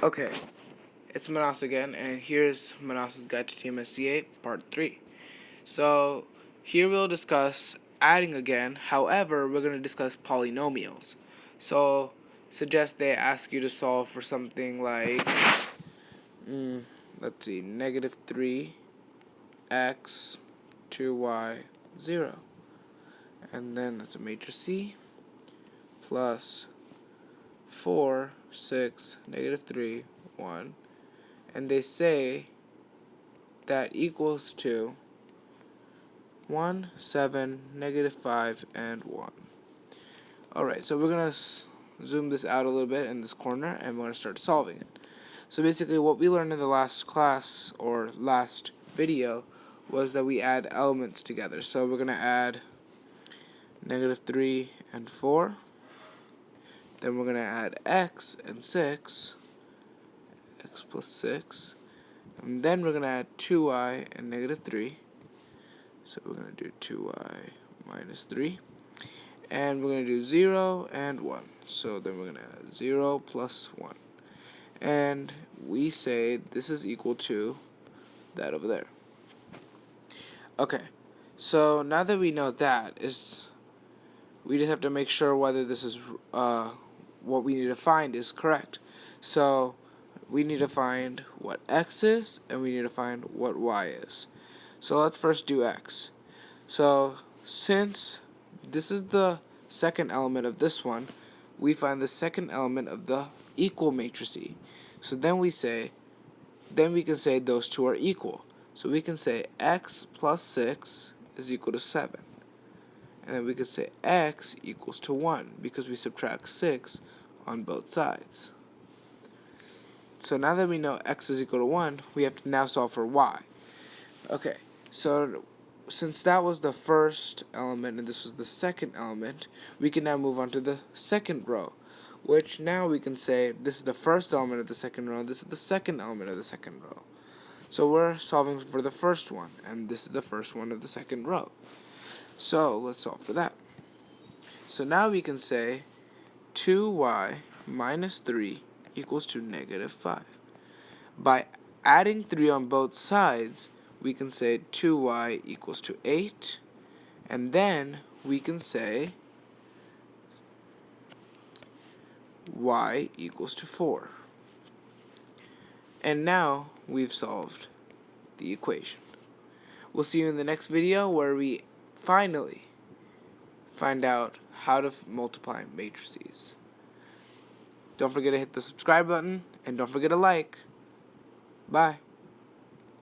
Okay, it's Manas again, and here's Manas's Guide to TMSCA Part 3. So, here we'll discuss adding again, however, we're going to discuss polynomials. So, suggest they ask you to solve for something like, let's see, negative 3x 2y 0. And then that's a matrix C plus 4, 6, negative 3, 1. And they say that equals to 1, 7, negative 5, and 1. Alright, so we're going to zoom this out a little bit in this corner, and we're going to start solving it. So basically what we learned in the last class, or last video, was that we add elements together. So we're going to add negative 3 and 4. Then we're going to add x and 6, x plus 6. And then we're going to add 2y and negative 3. So we're going to do 2y minus 3. And we're going to do 0 and 1. So then we're going to add 0 plus 1. And we say this is equal to that over there. Okay, so now that we know that, we just have to make sure whether this is what we need to find is correct. So we need to find what x is, and we need to find what y is. So let's first do x. So since this is the second element of this one, we find the second element of the equal matrix. So then we can say those two are equal. So we can say x plus 6 is equal to 7. And then we could say x equals to 1 because we subtract 6 on both sides. So now that we know x is equal to 1, we have to now solve for y. Okay, so since that was the first element and this was the second element, we can now move on to the second row, which now we can say this is the first element of the second row, this is the second element of the second row. So we're solving for the first one, and this is the first one of the second row. So let's solve for that. So now we can say 2y minus 3 equals to negative 5. By adding 3 on both sides, we can say 2y equals to 8. And then we can say y equals to 4. And now we've solved the equation. We'll see you in the next video where we finally find out how to multiply matrices. Don't forget to hit the subscribe button, and don't forget to like. Bye.